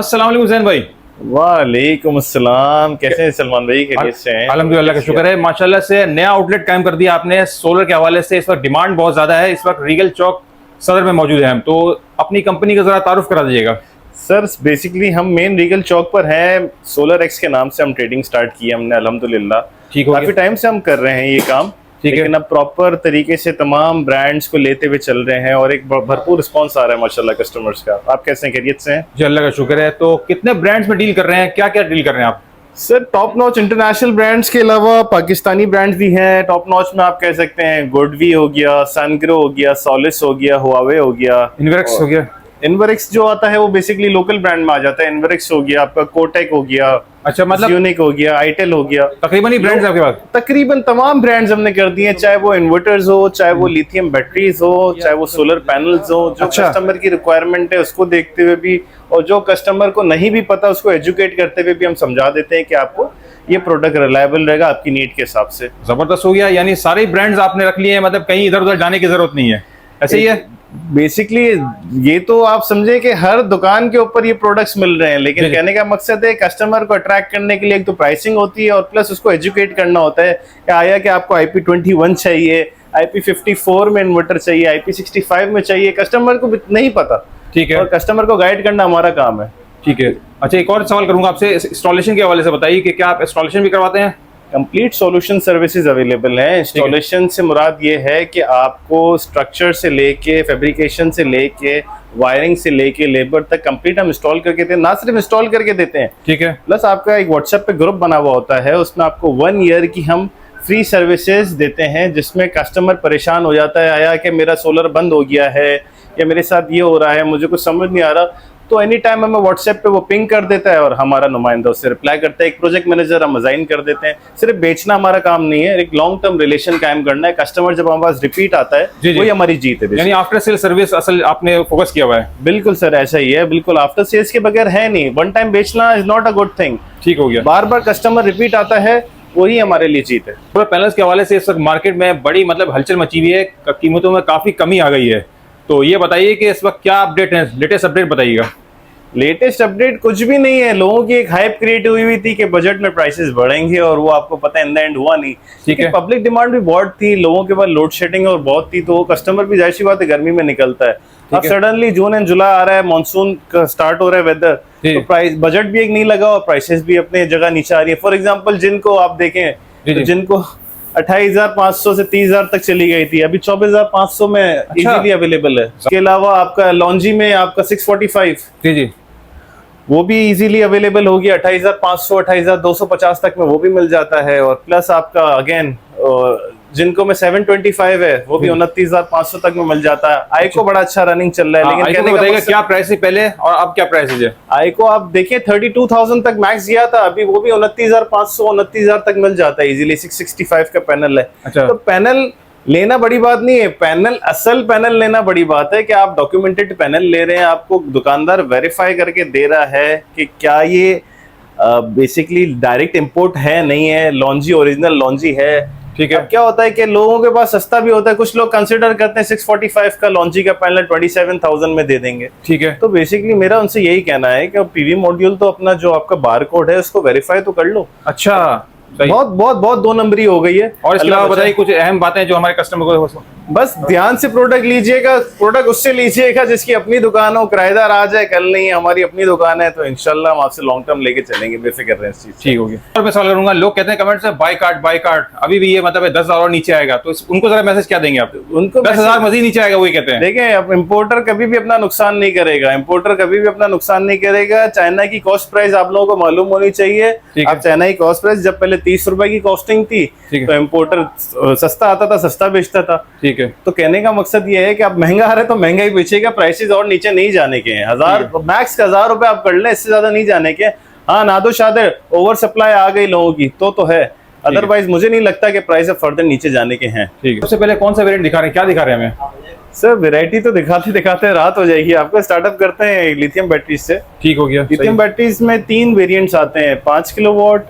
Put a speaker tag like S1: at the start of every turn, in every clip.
S1: अस्सलाम वालेकुम हुसैन भाई।
S2: वालेकुम अस्सलाम। कैसे हैं सलमान भाई? खैरियत से हैं?
S1: अल्हम्दुलिल्लाह का शुक्र है, माशाल्लाह से नया आउटलेट कायम कर दिया आपने सोलर के हवाले से। इस वक्त डिमांड बहुत ज़्यादा है। इस वक्त रीगल चौक सदर में मौजूद है हम, तो अपनी कंपनी का ज़रा तारुफ करा दीजिएगा।
S2: सर बेसिकली हम मेन रीगल चौक पर हैं। सोलर एक्स के नाम से हम ट्रेडिंग स्टार्ट की हमने, अल्हम्दुलिल्लाह।
S1: ठीक हो
S2: काफी
S1: गया।
S2: टाइम से हम कर रहे हैं ये काम,
S1: ठीक है।
S2: लेकिन अब प्रॉपर तरीके से तमाम ब्रांड्स को लेते हुए चल रहे हैं और एक भरपूर रिस्पांस आ रहा है माशाल्लाह कस्टमर्स का। आप कैसे हैं? खैरियत से हैं?
S1: जी अल्लाह का शुक्र है। तो कितने ब्रांड्स में डील कर रहे हैं, क्या क्या डील कर रहे हैं आप?
S2: Sir top notch international brands के अलावा पाकिस्तानी ब्रांड्स भी हैं। टॉप नॉच में आप कह सकते हैं गुडवी हो गया, सनग्रो हो गया, सोलिस हो गया, हुआवे हो गया,
S1: इन्वेक्स हो गया।
S2: इन्वरिक्स जो आता है वो बेसिकली लोकल ब्रांड में आ जाता है। इन्वरिक्स हो गया, आपका कोटेक हो गया,
S1: अच्छा, मतलब
S2: यूनिक हो गया, आईटेल हो गया।
S1: तकरीबन ही ब्रांड्स आपके पास?
S2: तकरीबन तमाम ब्रांड्स हमने कर दिए, चाहे वो इन्वर्टर्स हो, चाहे वो लिथियम बैटरीज हो, चाहे वो सोलर पैनल्स हो। जो
S1: अच्छा।
S2: कस्टमर की रिक्वायरमेंट है उसको देखते हुए भी, और जो कस्टमर को नहीं भी पता उसको एजुकेट करते हुए भी हम समझा देते हैं कि आपको ये प्रोडक्ट रिलायबल रहेगा आपकी नीड के हिसाब से।
S1: जबरदस्त हो गया, यानी सारे ब्रांड्स आपने रख लिए हैं, मतलब कहीं इधर उधर जाने की जरूरत नहीं है, ऐसे ही है?
S2: बेसिकली ये तो आप समझे कि हर दुकान के ऊपर ये प्रोडक्ट्स मिल रहे हैं, लेकिन
S1: जी।
S2: कहने का मकसद है कस्टमर को अट्रैक्ट करने के लिए एक तो प्राइसिंग होती है और प्लस उसको एजुकेट करना होता है कि आया कि आपको IP21 चाहिए, IP54 में इन्वर्टर चाहिए, IP65 में चाहिए। कस्टमर को नहीं पता,
S1: ठीक है।
S2: और कस्टमर को गाइड करना हमारा काम है।
S1: ठीक है। अच्छा, एक और सवाल करूंगा आपसे, इंस्टॉलेशन के हवाले से बताइए कि क्या आप इंस्टॉलेशन भी करवाते हैं?
S2: कंप्लीट सॉल्यूशन सर्विसेज अवेलेबल हैं। इंस्टॉलेशन से मुराद ये है कि आपको स्ट्रक्चर से लेके, फैब्रिकेशन से लेके, वायरिंग से लेके, लेबर तक कंप्लीट हम इंस्टॉल करके देते हैं। ना सिर्फ इंस्टॉल करके देते हैं,
S1: ठीक है।
S2: प्लस आपका एक व्हाट्सएप पे ग्रुप बना हुआ होता है, उसमें आपको 1 ईयर की हम फ्री सर्विसेज देते हैं, जिसमें कस्टमर परेशान हो जाता है, आया कि मेरा सोलर बंद हो गया है या मेरे साथ ये हो रहा है, मुझे कुछ समझ नहीं आ रहा, तो एनी टाइम हमें व्हाट्सएप पे वो पिंग कर देता है और हमारा नुमाइंदा उससे रिप्लाई करता है। एक प्रोजेक्ट मैनेजर हम असाइन कर देते हैं। सिर्फ बेचना हमारा काम नहीं है, एक लॉन्ग टर्म रिलेशन कायम करना है। कस्टमर जब हमारे पास रिपीट आता है,
S1: जी, जी।
S2: वही हमारी जीत है।
S1: यानी आफ्टर सेल सर्विस असल आपने फोकस किया हुआ है?
S2: बिल्कुल सर, ऐसा ही है। बिल्कुल आफ्टर सेल्स के बगैर है नहीं। वन टाइम बेचना is not a good thing.
S1: ठीक हो गया।
S2: बार बार कस्टमर रिपीट आता है, वही हमारे लिए जीत है।
S1: सोलर पैनल्स के हवाले से इस वक्त मार्केट में बड़ी मतलब हलचल मची हुई है, कीमतों में काफी कमी आ गई है, तो ये बताइए कि इस वक्त क्या अपडेट है, लेटेस्ट अपडेट बताइएगा।
S2: लेटेस्ट अपडेट कुछ भी नहीं है। लोगों की एक हाइप क्रिएट हुई थी कि बजट में प्राइसेस बढ़ेंगे, और वो आपको पता है इन द एंड हुआ नहीं।
S1: ठीक है।
S2: पब्लिक डिमांड भी बहुत थी, लोगों के पास लोड शेडिंग और बहुत थी, तो वो कस्टमर भी जाहिर सी बात है गर्मी में निकलता है। अब सडनली जून एंड जुलाई आ रहा है, मानसून का स्टार्ट हो रहा है वेदर, तो प्राइस बजट भी एक नहीं लगा और प्राइसेस भी अपने जगह नीचे आ रही है। फॉर एग्जाम्पल जिनको आप देखें, तो जिनको 28,500 से 30,000 तक चली गई थी, अभी 24,500 में इजीली अवेलेबल है। इसके अलावा आपका लॉन्जी में आपका 645,
S1: जी जी,
S2: वो भी इजीली अवेलेबल होगी। 28,500, 28,250 तक में वो भी मिल जाता है। और प्लस आपका अगेन जिनको में 725 है, वो भी 29,500 तक में मिल जाता है। आईको बड़ा अच्छा रनिंग चल रहा है, लेकिन कहने का
S1: बताइएगा क्या प्राइस है पहले और अब क्या प्राइस है?
S2: आईको आप देखिए 32,000 तक मैक्स गया था, अभी वो भी 29,500, 29,000 तक मिल जाता है इजीली। 665 का पैनल है।
S1: अच्छा।
S2: तो पैनल लेना बड़ी बात नहीं है, पैनल असल पैनल लेना बड़ी बात है कि आप डॉक्यूमेंटेड पैनल ले रहे हैं, आपको दुकानदार वेरीफाई करके दे रहा है कि क्या ये बेसिकली डायरेक्ट इंपोर्ट है, नहीं है, लॉन्जी ओरिजिनल लॉन्जी है।
S1: ठीक है।
S2: अब क्या होता है कि लोगों के पास सस्ता भी होता है, कुछ लोग कंसिडर करते हैं 645 का लॉन्जी का पैनल 27,000 में दे देंगे।
S1: ठीक है।
S2: तो बेसिकली मेरा उनसे यही कहना है कि पीवी मॉड्यूल तो अपना जो आपका बार कोड है उसको वेरीफाई तो कर लो।
S1: अच्छा,
S2: बहुत बहुत बहुत 2 नंबरी हो गई है।
S1: और इसके अलावा बताइए कुछ अहम बातें जो हमारे कस्टमर को।
S2: बस ध्यान से प्रोडक्ट लीजिएगा, प्रोडक्ट उससे लीजिएगा जिसकी अपनी दुकान हो। किराएदार आ जाए कल नहीं, हमारी अपनी दुकान है, तो इंशाल्लाह हम आपसे लॉन्ग टर्म लेके चलेंगे, बेफिक्र रहें इस चीज।
S1: ठीक हो गया। और मैं सवाल करूंगा, लोग कहते हैं कमेंट्स में बाय कार्ड अभी भी ये मतलब 10,000 और नीचे आएगा, तो उनको जरा मैसेज क्या देंगे आप?
S2: उनको
S1: 10,000 मजीद नीचे आएगा, वही कहते हैं।
S2: देखें, अब इम्पोर्टर कभी भी अपना नुकसान नहीं करेगा। इम्पोर्टर कभी भी अपना नुकसान नहीं करेगा। चाइना की कॉस्ट प्राइस आप लोगों को मालूम होनी चाहिए। अब चाइना की कॉस्ट प्राइस जब पहले 30 रुपए की कॉस्टिंग थी, तो इम्पोर्टर सस्ता आता था, सस्ता बेचता था।
S1: ठीक है।
S2: तो कहने का मकसद ये है कि आप महंगा आ रहे तो महंगा ही बेचेगा, प्राइसेस और नीचे नहीं जाने के हैं। 1000 मैक्स का 1000 रुपए आप कर लें, इससे ज्यादा नहीं जाने के। हाँ, नादो शादे ओवर सप्लाई आ गई लोगों की तो है, अदरवाइज मुझे नहीं लगता कि प्राइस फर्दर नीचे जाने के हैं।
S1: ठीक है। सबसे पहले कौन सा वेरिएंट दिखा रहे हैं, क्या दिखा रहे हैं हमें?
S2: सर वैरायटी तो दिखाते दिखाते रात हो जाएगी आपको। स्टार्टअप करते हैं लिथियम बैटरीज से।
S1: ठीक हो गया।
S2: लिथियम बैटरीज में 3 वेरिएंट्स आते हैं, 5 किलोवाट,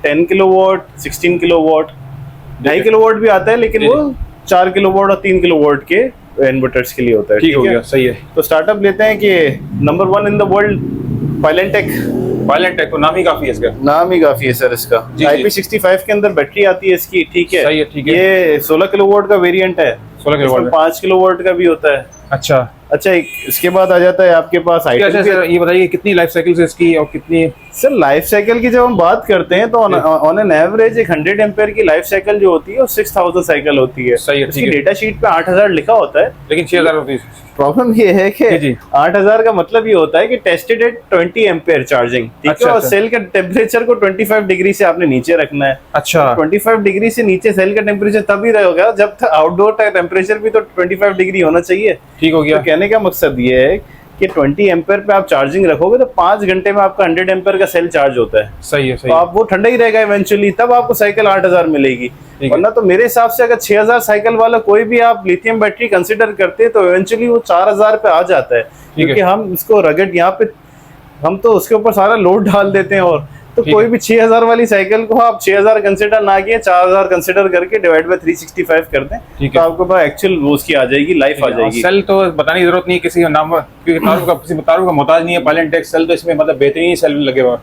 S2: 10 किलोवाट, 16 किलोवाट। 2.5 किलोवाट भी आता है, लेकिन वो 4 किलोवाट और 3 किलोवाट के इन्वर्टर्स के लिए होता है।
S1: ठीक हो गया, सही है।
S2: तो स्टार्टअप लेते हैं कि नंबर 1 इन द वर्ल्ड
S1: वायलेंटेक तो नाम ही काफी है इसका।
S2: नाम ही काफी है सर इसका।
S1: जी,
S2: IP65 के अंदर बैटरी आती है इसकी, ठीक है।
S1: सही है, ठीक है।
S2: ये 16 किलोवाट का वेरिएंट है।
S1: 16 किलोवाट
S2: 5 किलोवाट का भी होता है।
S1: अच्छा,
S2: इसके बाद आ जाता है आपके पास
S1: अच्छा सर, ये बताइए कितनी लाइफ साइकिल है इसकी और कितनी।
S2: सर लाइफ साइकिल की जब हम बात करते हैं तो ऑन एन एवरेज एक 100 एम्पेयर की लाइफ साइकिल जो होती है वो 6000 साइकिल होती है।
S1: सही है,
S2: इसकी
S1: ठीक है।
S2: डेटा शीट पे 8000 लिखा होता है,
S1: लेकिन 6000 होती है।
S2: प्रॉब्लम ये है कि
S1: जी।
S2: 8000 का मतलब ये होता है कि टेस्टेड एट 20 एम्पेयर चार्जिंग, ठीक
S1: अच्छा,
S2: है। और
S1: अच्छा।
S2: सेल का टेम्परेचर को 25 डिग्री से आपने नीचे रखना है।
S1: अच्छा,
S2: 25 डिग्री से नीचे सेल का टेम्परेचर तभी रहेगा जब तक आउटडोर का टेम्परेचर भी तो 25 डिग्री होना चाहिए।
S1: ठीक हो गया।
S2: तो कहने का मकसद ये है कि 20 एम्पेयर पे आप चार्जिंग रखोगे तो 5 घंटे में आपका 100 एम्पेयर का सेल चार्ज होता है।
S1: सही है, सही
S2: तो
S1: है।
S2: आप वो ठंडा ही रहेगा इवेंचुअली, तब आपको साइकिल 8000 मिलेगी।
S1: है।
S2: वरना तो मेरे हिसाब से अगर 6000 साइकिल वाला कोई भी आप लिथियम बैटरी कंसिडर करते हैं तो इवेंचुअली वो 4000 पे आ जाता है, क्योंकि हम इसको रगड़ यहाँ पे हम तो उसके ऊपर सारा लोड डाल देते हैं। और तो कोई भी 6000 वाली साइकिल को आप 6000 कंसिडर ना किए 4000 कंसिडर करके डिवाइड बाय 365 कर दें तो आपको पास एक्चुअल वो उसकी आ जाएगी, लाइफ आ जाएगी।
S1: सेल तो बताने की जरूरत नहीं है किसी का नाम, क्योंकि तारों का मोहताज नहीं है वायलेंटेक सेल, तो इसमें मतलब बेहतरीन सेल लगे हुआ।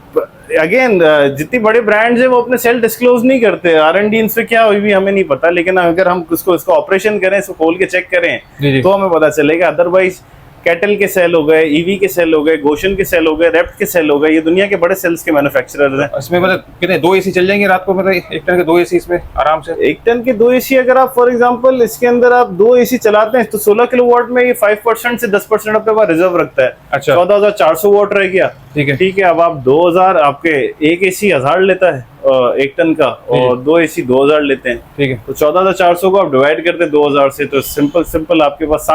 S2: अगेन जितनी बड़े ब्रांड्स हैं वो अपने सेल डिस्क्लोज नहीं करते, R&D इनसे क्या हुई भी हमें नहीं पता, लेकिन अगर हम इसको ऑपरेशन करें, इसको खोल के चेक करें तो हमें पता चलेगा। अदरवाइज कैटल के सेल हो गए, ईवी के सेल हो गए, गोशन के सेल हो गए, रेप्ट के सेल हो गए, ये दुनिया के बड़े सेल्स के मैन्युफैक्चरर्स हैं।
S1: इसमें मतलब कितने 2 AC चल जाएंगे रात को, मतलब 1 टन के 2 AC इसमें आराम से।
S2: 1 टन के 2 AC अगर आप फॉर एग्जांपल इसके अंदर आप 2 AC चलाते हैं तो 16 किलोवाट में ये 5% से 10% अपने पास रिजर्व रखता है।
S1: अच्छा,
S2: 14400 वाट रह गया।
S1: ठीक है,
S2: ठीक है। अब आप 2000 आपके एक AC 1000 लेता है 1 टन का, और 2 AC 2000 लेते हैं।
S1: ठीक है,
S2: तो 14400 को आप डिवाइड करते हैं 2000 से, तो सिंपल आपके पास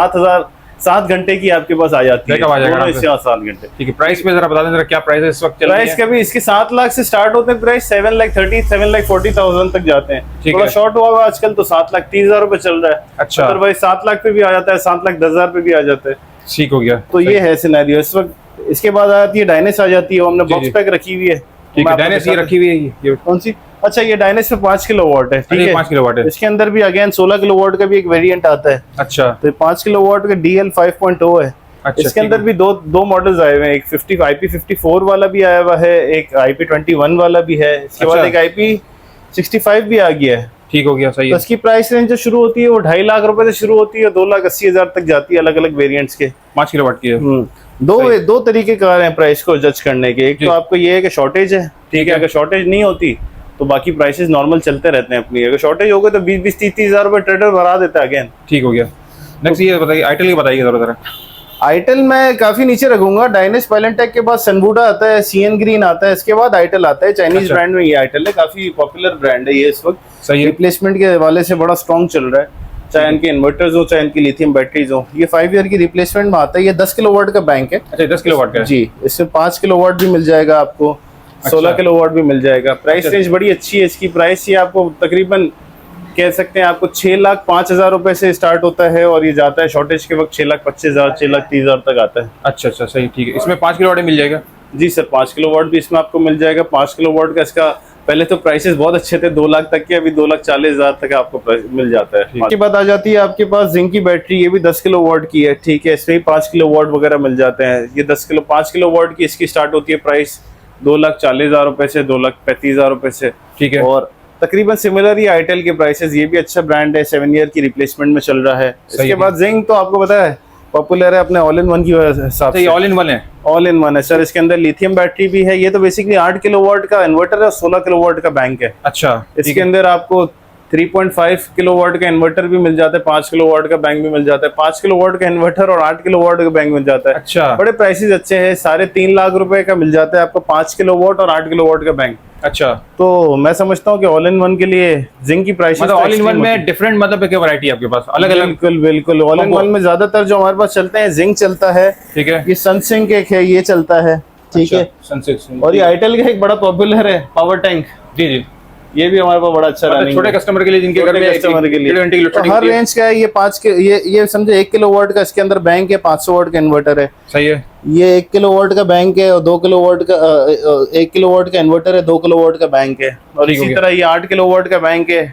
S2: 7 घंटे की आपके पास आ जाती है। 7 घंटे।
S1: ठीक है। प्राइस पे जरा बता दें जरा क्या प्राइस है इस वक्त चल रही है?
S2: प्राइस कभी इसके 7 लाख से स्टार्ट होते हैं, प्राइस 7,30,000 7,40,000 तक जाते हैं। थोड़ा शॉर्ट हुआ हुआ आजकल तो 7,30,000 रुपए चल रहा है।
S1: अच्छा,
S2: अदरवाइज 7 लाख पे भी आ जाता है, 7,10,000 पे भी आ जाता है।
S1: ठीक हो गया।
S2: तो ये है सिनेरियो इस वक्त। इसके बाद आती है डायनेस आ जाती है, वो हमने बॉक्स पैक रखी हुई है।
S1: ठीक है, डायनेस ये रखी हुई है ये
S2: कौन सी? अच्छा, ये डायनेस पे 5 किलोवाट है। ठीक है,
S1: 5 किलोवाट है।
S2: इसके अंदर भी अगेन 16 किलोवाट का भी एक वेरिएंट आता है।
S1: अच्छा,
S2: तो 5 किलोवाट का DL 5.0 है।
S1: अच्छा,
S2: इसके अंदर भी दो मॉडल्स आए हुए हैं, एक IP54 वाला भी आया हुआ है, एक IP21 वाला भी है। इसके बाद एक IP65 भी आ गया है।
S1: ठीक हो गया, सही है।
S2: तो इसकी प्राइस रेंज जो शुरू होती है वो 2.5 लाख रुपए से शुरू होती है, 2,80,000 तक जाती है, अलग अलग वेरिएंट्स के।
S1: 5 किलोवाट की है।
S2: दो तरीके कार हैं प्राइस को जज करने के। एक तो आपको ये है कि शॉर्टेज है, ठीक है। अगर शॉर्टेज नहीं होती तो बाकी प्राइसेस नॉर्मल चलते रहते हैं अपनी। अगर शॉर्टेज होगा तो 20-30,000 रुपए ट्रेडर बढ़ा देता है अगेन।
S1: ठीक हो गया। नेक्स्ट ये बताइए, आइटल की बताइए जरा।
S2: आइटल मैं काफी नीचे रखूंगा। डायनेस वायलेंटेक के बाद सनबूडा आता है, CN ग्रीन आता है, इसके बाद आइटल आता है। चाइनीज ब्रांड में ये आइटल है, काफी पॉपुलर ब्रांड है ये इस वक्त।
S1: सही है।
S2: रिप्लेसमेंट के हवाले से बड़ा स्ट्रॉन्ग चल रहा है, चाहे इनके इन्वर्टर्स हो चाहे इनकी लिथियम बैटरीज हो। ये 5 ईयर की रिप्लेसमेंट में आता है। ये 10 किलोवाट का बैंक है।
S1: अच्छा, 10 किलोवाट का
S2: जी। इसमें 5 किलोवाट भी मिल जाएगा आपको, 16 किलोवाट भी मिल जाएगा। प्राइस रेंज बड़ी अच्छी है इसकी। प्राइस ये आपको तकरीबन कह सकते हैं आपको 6,05,000 रुपए से स्टार्ट होता है, और ये जाता है शॉर्टेज के वक्त 6,25,000 6,30,000 तक आता है।
S1: अच्छा, सही, ठीक है। इसमें 5 किलोवाट मिल जाएगा?
S2: जी सर, 5 किलोवाट भी इसमें आपको मिल जाएगा। 5 किलोवाट का इसका पहले तो प्राइसेस बहुत अच्छे थे, 2 लाख तक के, अभी 2,40,000 तक आपको मिल जाता है। इसके बाद आ जाती है आपके पास जिंक की बैटरी, ये भी 10 किलोवाट की है। ठीक है, इसमें 5 किलोवाट वगैरह मिल जाते हैं। ये 5 किलोवाट की इसकी स्टार्ट होती है प्राइस 2,40,000 रुपए से, 2,35,000 रुपए से। ठीक है। और तकरीबन सिमिलर ही आइटल के प्राइसेस। ये भी अच्छा ब्रांड है, 7 ईयर की रिप्लेसमेंट में चल रहा है। इसके बाद जिंक तो आपको पता है पॉपुलर है अपने ऑल इन वन की हिसाब से।
S1: ऑल इन वन है?
S2: ऑल इन वन है सर। इसके अंदर लिथियम बैटरी भी है। ये तो बेसिकली 8 किलोवाट का इन्वर्टर है, 16 किलोवाट का बैंक है।
S1: अच्छा।
S2: इसके अंदर आपको 3.5 किलोवाट का इन्वर्टर भी मिल जाता है, 5 किलोवाट का बैंक भी मिल जाता है। 5 किलोवाट का इन्वर्टर और 8 किलोवाट का बैंक मिल जाता है।
S1: अच्छा,
S2: बड़े प्राइसेस अच्छे हैं। 3.5 लाख रुपए का मिल जाता है आपको 5 किलोवाट और 8 किलोवाट का बैंक।
S1: अच्छा,
S2: तो मैं समझता हूँ कि ऑल इन वन के लिए जिंक की प्राइस
S1: मतलब ऑल इन वन में डिफरेंट मतलब क्या वैरायटी है आपके पास अलग अलग?
S2: बिल्कुल। ऑल इन वन में ज्यादातर जो हमारे पास चलते हैं जिंक चलता है।
S1: ठीक है।
S2: ये सनसिंक एक है, ये चलता है। ठीक है। और ये आइटल का एक बड़ा पॉपुलर है पावर टैंक।
S1: जी।
S2: ये भी हमारे पास बड़ा अच्छा रनिंग
S1: छोटे कस्टमर के लिए, जिनके घर में
S2: कस्टमर के लिए तो हर रेंज का है। ये 5 के ये समझे 1 किलोवाट का इसके अंदर बैंक है, 500 वाट का इन्वर्टर है।
S1: सही है।
S2: ये 1 किलोवाट का बैंक है और 2 किलोवाट का 1 किलोवाट का इन्वर्टर है, 2 किलोवाट का बैंक है। और इसी तरह ये 8 किलोवाट का बैंक है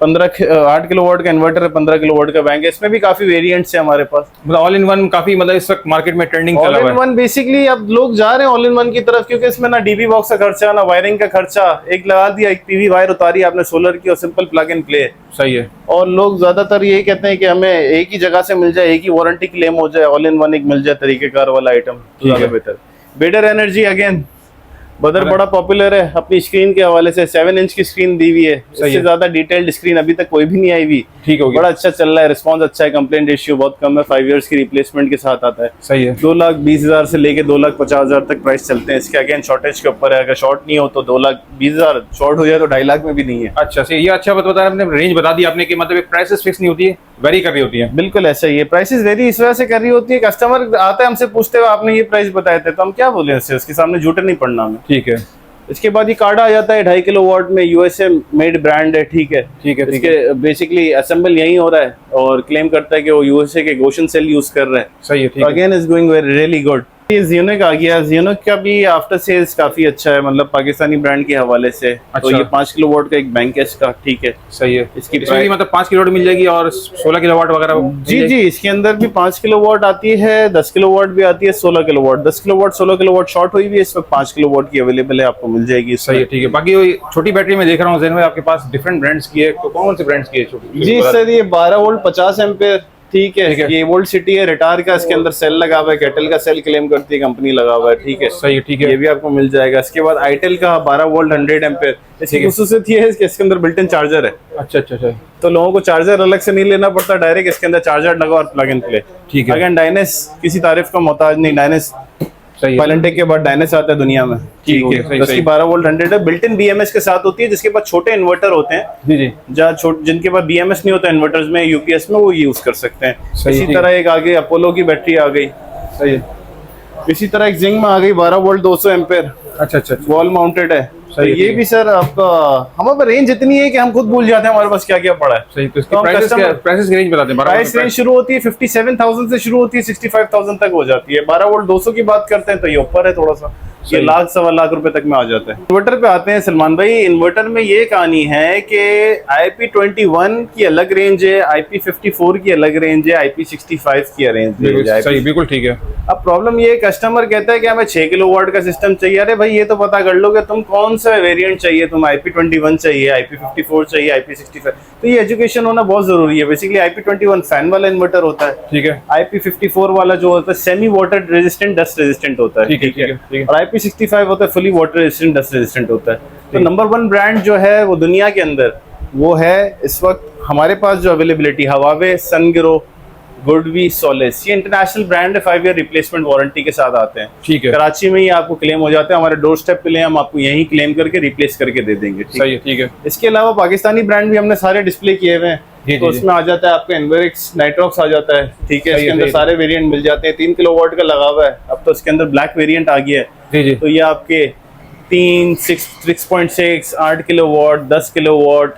S2: 8 किलोवाट का इन्वर्टर है, 15 किलोवाट का बैंक है। इसमें भी काफी वेरिएंट्स है हमारे पास।
S1: मतलब ऑल इन वन काफी, मतलब इस वक्त मार्केट में ट्रेंडिंग चला
S2: ऑल
S1: हुआ
S2: इन
S1: है।
S2: वन बेसिकली अब लोग जा रहे हैं ऑल इन वन की तरफ, क्योंकि इसमें ना डीबी बॉक्स का खर्चा, ना वायरिंग का खर्चा, एक लगा दिया, एक पीवी वायर उतारी आपने सोलर की और सिंपल प्लग एंड प्ले।
S1: सही है।
S2: और लोग ज्यादातर यही कहते हैं कि हमें एक ही जगह से मिल जाए, एक ही वारंटी क्लेम हो जाए, ऑल इन वन एक मिल जाए तरीकेकार वाला आइटम, तो ज्यादा बेहतर। बेटर एनर्जी अगेन बदर बड़ा पॉपुलर है। अपनी स्क्रीन के हवाले से 7 इंच की स्क्रीन दी हुई है, इससे ज्यादा डिटेल्ड स्क्रीन अभी तक कोई भी नहीं आई हुई।
S1: ठीक हो गया।
S2: बड़ा अच्छा चल रहा है, रिस्पांस अच्छा है, कंप्लेंट रेशियो बहुत कम है, 5 इयर्स की रिप्लेसमेंट के साथ आता है।
S1: सही है।
S2: 2,20,000 से लेके 2,50,000 तक प्राइस चलते हैं इसके। अगेन शॉर्टेज के ऊपर है, अगर शॉर्ट नहीं हो तो 2,20,000, शॉर्ट हो जाए तो 2.5 लाख में भी नहीं है।
S1: अच्छा सही, ये अच्छा बात बताया आपने, रेंज बता दी आपने कि मतलब एक प्राइसेस फिक्स नहीं होती है, वेरी कर रही होती है।
S2: बिल्कुल ऐसा ही है, प्राइसेस वेरी इस वजह से कर रही होती है, कस्टमर आता है हमसे पूछते हुए आपने ये प्राइस बताए थे, तो हम क्या बोले इससे, उसके सामने झूठे नहीं पड़ना हमें।
S1: ठीक है।
S2: इसके बाद ये कार्ड आ जाता है 2.5 किलोवाट में, यूएसए मेड ब्रांड है। ठीक है,
S1: ठीक है।
S2: इसके बेसिकली असेंबल यहीं हो रहा है और क्लेम करता है कि वो यूएसए के गोशन सेल यूज कर रहा है।
S1: सही है। ठीक है।
S2: Again is going very really good. ये ज़ीनोक आ गया, ज़ीनोक का भी आफ्टर सेल्स काफी अच्छा है, मतलब पाकिस्तानी ब्रांड के हवाले से।
S1: अच्छा।
S2: तो ये 5 किलोवाट का एक बैंक है इसका। ठीक है,
S1: सही है।
S2: इसकी
S1: इसमें भी मतलब 5 किलोवाट मिल जाएगी और 16 किलोवाट वगैरह।
S2: जी, इसके अंदर भी 5 किलोवाट आती है, 10 किलोवाट भी आती है, 16 किलोवाट। 10 किलोवाट 16 किलोवाट शॉर्ट हुई भी है, इस वक्त 5 किलोवाट की अवेलेबल है, आपको मिल जाएगी।
S1: सही है। ठीक है। बाकी वो छोटी बैटरी में देख रहा हूँ ज़हन में आपके पास डिफरेंट ब्रांड्स की है, तो कौन से ब्रांड्स की है छोटी?
S2: जी सर, ये 12 वोल्ट 50 एम्पेयर। ठीक है, ये वोल्ट सिटी है, रिटार का इसके अंदर सेल लगा हुआ है, केटल का सेल क्लेम करती है कंपनी लगा हुआ है। ठीक है,
S1: सही है। ठीक है।
S2: ये भी आपको मिल जाएगा। इसके बाद आईटेल का 12 वोल्ट 100 एम्पेयर। इसकी खुसूसियत ये है कि इसके अंदर बिल्ट इन चार्जर है।
S1: अच्छा अच्छा अच्छा।
S2: तो लोगों को चार्जर अलग से नहीं लेना पड़ता, डायरेक्ट इसके अंदर चार्जर लगा और प्लग इन प्ले।
S1: ठीक है।
S2: अगेन डायनेस किसी तारीफ का मोहताज नहीं, डायनेस
S1: सही है।
S2: पायलेंटेक के बाद डायनेस आता है दुनिया में। ठीक है,
S1: सही,
S2: इसकी 12 वोल्ट 100 है, बिल्ट इन बीएमएस के साथ होती है। जिसके पास छोटे इन्वर्टर होते हैं,
S1: जी जी,
S2: जहाँ जिनके पास बीएमएस नहीं होता इन्वर्टर्स में, यूपीएस में, वो यूज कर सकते हैं।
S1: सही,
S2: इसी
S1: ठीक।
S2: तरह एक आगे अपोलो की बैटरी आ गई।
S1: सही है।
S2: इसी तरह एक जिंग में आ गई 12 वोल्ट 200 एम्पेयर,
S1: अच्छा अच्छा।
S2: वॉल माउंटेड है। तो
S1: सही है,
S2: ये
S1: ठीक
S2: भी सर आपका, हमारे पास रेंज इतनी है कि हम खुद भूल जाते हैं हमारे पास क्या क्या पड़ा है।
S1: सही। तो इसकी
S2: हम
S1: प्राइसेस
S2: customer-
S1: प्राइसेस की रेंज बताते हैं।
S2: प्राइस रेंज शुरू होती है 57,000 से शुरू होती है, 65,000 तक हो जाती है। 12 वोल्ट 200 की बात करते हैं तो ये ऊपर है थोड़ा सा, ये
S1: सही।
S2: लाख 1.25 रुपए तक में आ जाता है। इन्वर्टर पे आते हैं सलमान भाई। इन्वर्टर में ये कहानी है कि IP21 की अलग रेंज है, IP54 की अलग रेंज है, IP65 की रेंज है।
S1: सही, बिल्कुल ठीक है।
S2: अब प्रॉब्लम ये, कस्टमर कहता है कि हमें 6 किलोवाट का सिस्टम चाहिए। अरे भाई ये तो पता कर लो कि तुम कौन सा वेरिएंट चाहिए, तुम IP21 चाहिए, IP54 चाहिए, IP65। तो ये एजुकेशन होना बहुत जरूरी है। बेसिकली IP21 फैन वाला इन्वर्टर होता है।
S1: ठीक है।
S2: IP54 वाला जो होता है semi water resistant, dust resistant होता है।
S1: ठीक है। ठीक है। ठीक है।
S2: और IP65 होता है fully water resistant, dust resistant होता है। तो नंबर 1 ब्रांड जो है वो दुनिया के अंदर वो है इस वक्त हमारे पास जो availability, Huawei, Sungro, GoodWe, Solis, ये इंटरनेशनल ब्रांड है। 5 ईयर रिप्लेसमेंट वारंटी के साथ आते हैं।
S1: ठीक है।
S2: कराची में ही आपको क्लेम हो जाता है, हमारे डोर स्टेप पे ले हम आपको यहीं क्लेम करके रिप्लेस करके दे देंगे।
S1: सही है। ठीक है।
S2: इसके अलावा पाकिस्तानी ब्रांड भी हमने सारे डिस्प्ले किए हुए हैं।
S1: जी,
S2: तो
S1: जी,
S2: उसमें आ जाता है आपका एनवेरिक्स, नाइट्रॉक्स आ जाता है। ठीक है,
S1: सही
S2: इसके
S1: है,
S2: अंदर
S1: सही है।
S2: सारे वेरिएंट मिल जाते हैं। 3 किलोवाट का लगा हुआ है, अब तो इसके अंदर ब्लैक वेरिएंट आ गया है।
S1: जी जी।
S2: तो ये आपके 3, 6.6, 8 किलोवाट, 10 किलोवाट,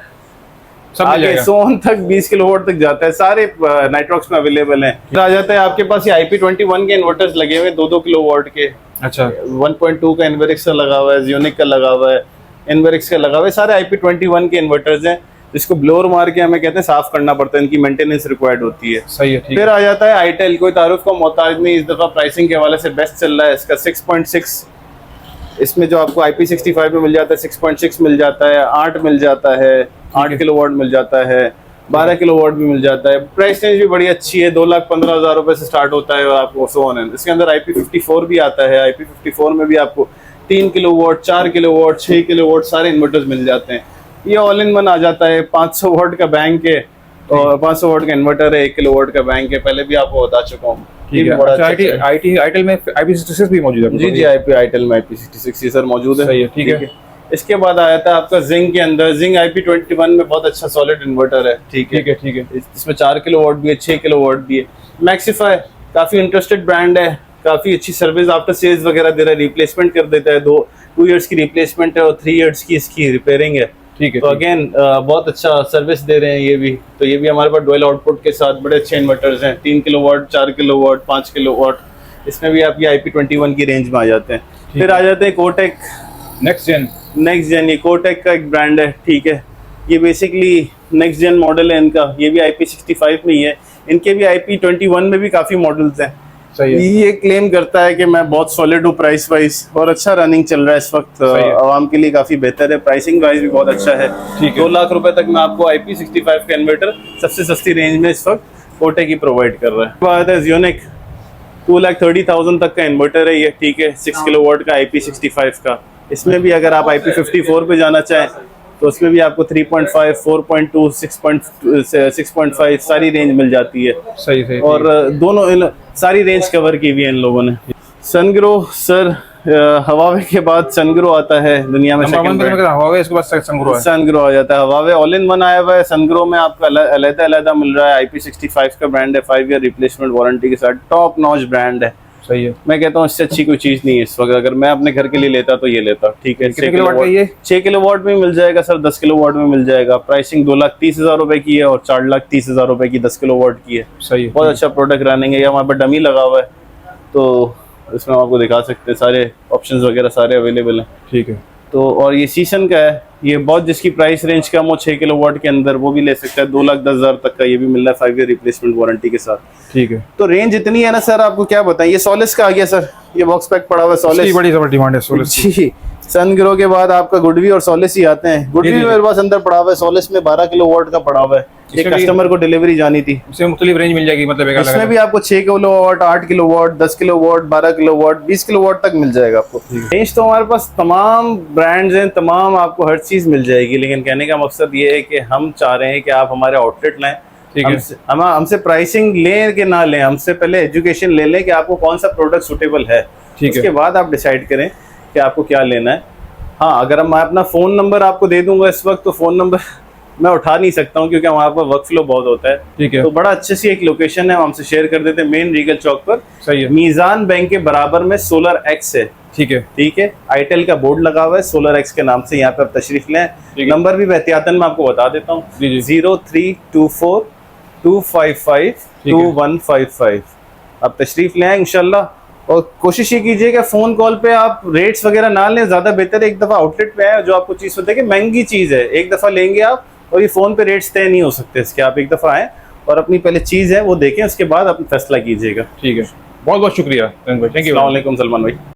S1: सब मिल
S2: आगे
S1: जाएगा।
S2: 100 तक 20 किलोवाट तक जाता है। सारे नाइट्रॉक्स में अवेलेबल हैं। फिर आ जाता है आपके पास ये IP21 के इन्वर्टर्स लगे हुए 2-2 किलोवाट के।
S1: अच्छा।
S2: 1.2 का एनवेरिक्स का लगा हुआ है, ज़ीनोक का लगा हुआ है, एनवेरिक्स का लगा हुआ है। सारे IP21 के इन्वर्टर्स हैं, जिसको ब्लोअर मार के हमें कहते हैं साफ करना पड़ता है, इनकी मेंटेनेंस रिक्वायर्ड होती है।
S1: सही है। ठीक
S2: फिर
S1: है।
S2: आ जाता है आईटेल, कोई तारुफ का मोहताज नहीं। इस दफा प्राइसिंग के हवाले से बेस्ट चल रहा है इसका 6.6। इसमें जो आपको IP65 में मिल जाता है 6.6 मिल जाता है, 8 मिल जाता है, 8 किलोवाट मिल जाता है, 12 किलोवाट भी मिल जाता है। प्राइस रेंज भी बड़ी अच्छी है, 2,15,000 रुपए से स्टार्ट होता है और आपको सो ऑन है। इसके अंदर IP54 भी आता है। IP54 में भी आपको 3 किलोवाट, 4 किलोवाट, 6 किलोवाट सारे इन्वर्टर्स मिल जाते हैं। ये ऑल इन वन आ जाता है। 500 वाट का बैंक है और 500 वाट का इन्वर्टर है, 1 किलोवाट का बैंक है, पहले भी आपको बता चुका हूँ।
S1: ठीक है।
S2: बड़ा
S1: अच्छा,
S2: अच्छा
S1: आईटेल में IP66 भी मौजूद है।
S2: जी जी, आईटेल में IP66 सर मौजूद है।
S1: सही है। ठीक है।
S2: इसके बाद आया था आपका जिंग के अंदर, जिंग IP21 में बहुत अच्छा सॉलिड इन्वर्टर है। ठीक है।
S1: ठीक है। ठीक है।
S2: इसमें 4 किलोवाट भी है, 6 किलोवाट भी है। मैक्सिफाई काफी इंटरेस्टेड ब्रांड है, काफी अच्छी सर्विस आफ्टर सेल्स वगैरह दे रहा है, रिप्लेसमेंट कर देता है। 2 इयर्स की रिप्लेसमेंट है और 3 इयर्स की इसकी रिपेयरिंग है।
S1: ठीक है।
S2: तो अगेन बहुत अच्छा सर्विस दे रहे हैं ये भी। तो ये भी हमारे पास डुअल आउटपुट के साथ बड़े अच्छे इन्वर्टर्स हैं। 3 किलोवाट, 4 किलोवाट, 5 किलोवाट, इसमें भी आप ये IP21 की रेंज में आ जाते हैं। फिर आ जाते हैं कोटेक
S1: नेक्स्ट जेन।
S2: ये कोटेक का एक ब्रांड है। ठीक है, ये बेसिकली नेक्स्ट जेन मॉडल है इनका, ये भी IP65 में ही है। इनके भी IP21 में भी काफ़ी मॉडल्स हैं।
S1: सही है।
S2: ये क्लेम करता है कि मैं बहुत सॉलिड हूँ प्राइस वाइज, और अच्छा रनिंग चल रहा है इस वक्त, आवाम के लिए काफ़ी बेहतर है, प्राइसिंग वाइज भी बहुत अच्छा है। 2 लाख रुपए तक में आपको IP65 का इन्वर्टर सबसे सस्ती रेंज में इस वक्त कोटे की प्रोवाइड कर रहा है। बात है ज़ियोनिक, 2,30,000 तक का इन्वर्टर है ये, ठीक है, 6 किलोवाट का IP65 का। इसमें भी अगर आप IP54 पे जाना चाहें तो उसमें भी आपको 3.5, 4.2, 6.5 सारी रेंज मिल जाती है।
S1: सही सही।
S2: और दोनों सारी रेंज कवर की भी है इन लोगों ने। सनग्रो सर, हवावे के बाद सनग्रो आता है दुनिया में,
S1: हवावे इसके बाद सनग्रो है।
S2: सनग्रो आ जाता है। हवावे ऑल इन वन आया हुआ है, सनग्रो में आपको अलग-अलग मिल रहा है। IP65 का ब्रांड है, 5 ईयर रिप्लेसमेंट वारंटी के साथ, टॉप नॉच ब्रांड है।
S1: सही है।
S2: मैं कहता हूँ इससे अच्छी कोई चीज नहीं है इस वक्त। अगर मैं अपने घर के लिए लेता तो ये लेता, ठीक है।
S1: 6 किलोवाट का ये
S2: 6 किलोवाट में मिल जाएगा सर, 10 किलोवाट में मिल जाएगा। प्राइसिंग 2,30,000 रुपए की है और 4,30,000 रुपए की 10 किलोवाट की है।
S1: सही है।
S2: बहुत अच्छा प्रोडक्ट रनिंग है। ये हमारे पर डमी लगा हुआ है, तो इसमें हम आपको दिखा सकते हैं, सारे ऑप्शंस वगैरह सारे अवेलेबल हैं।
S1: ठीक है।
S2: तो और ये सीसन का है, ये बहुत जिसकी प्राइस रेंज कम हो 6 किलोवाट के अंदर, वो भी ले सकता है। 2,10,000 तक का ये भी मिल रहा है 5 ईयर रिप्लेसमेंट वारंटी के साथ।
S1: ठीक है।
S2: तो रेंज इतनी है ना सर, आपको क्या बताएं। ये सोलिस का आ गया सर, ये बॉक्स पैक पड़ा हुआ है सोलिस।
S1: बड़ी जबरदस्त डिमांड है सोलिस
S2: जी। सनग्रो के बाद आपका गुडवी और सोलिस ही आते हैं। गुडवी मेरे पास अंदर पड़ा हुआ है, सोलिस में 12 किलोवाट का पड़ा हुआ है। एक कस्टमर को डिलीवरी जानी थी,
S1: इसमें मुख्तलिफ रेंज मिल जाएगी, मतलब
S2: इसमें भी आपको 6 kilowatt, 8 kilowatt, 10 kilowatt, 12 kilowatt, 20 kilowatt तक मिल जाएगा आपको। रेंज तो हमारे पास तमाम ब्रांड्स हैं, तमाम आपको हर चीज मिल जाएगी। लेकिन कहने का मकसद ये है कि हम चाह रहे हैं कि आप हमारे आउटलेट लाएं, हमसे प्राइसिंग लें कि ना लें, हमसे पहले एजुकेशन ले लें कि आपको कौन सा प्रोडक्ट सुटेबल है। उसके बाद आप डिसाइड करें कि आपको क्या लेना है। हाँ, अगर मैं अपना फ़ोन नंबर आपको दे दूंगा इस वक्त, तो फ़ोन नंबर मैं उठा नहीं सकता हूँ क्योंकि हमारे पास वर्क फ्लो बहुत होता है।
S1: ठीक है।
S2: तो बड़ा अच्छे सी एक लोकेशन है, हम हमसे शेयर कर देते हैं, मेन रीगल चौक पर।
S1: सही है।
S2: मीज़ान बैंक के बराबर में सोलर एक्स है।
S1: ठीक है।
S2: ठीक है। आईटेल का बोर्ड लगा हुआ है सोलर एक्स के नाम से, यहाँ पे आप तशरीफ लें। नंबर भी एहतियातन मैं आपको बता देता हूँ, 0324-255-2155। आप तशरीफ ले आए इंशाल्लाह। और कोशिश ये कीजिए कि फ़ोन कॉल पे आप रेट्स वगैरह ना लें, ज़्यादा बेहतर है एक दफ़ा आउटलेट पे आए, जो आपको चीज़ होता है कि महंगी चीज़ है, एक दफ़ा लेंगे आप और ये फ़ोन पे रेट्स तय नहीं हो सकते इसके। आप एक दफ़ा आएँ और अपनी पहले चीज़ है वो देखें, उसके बाद अपना फैसला कीजिएगा।
S1: ठीक है। बहुत बहुत शुक्रिया थैंक यू।
S2: अस्सलाम वालेकुम सलमान भाई।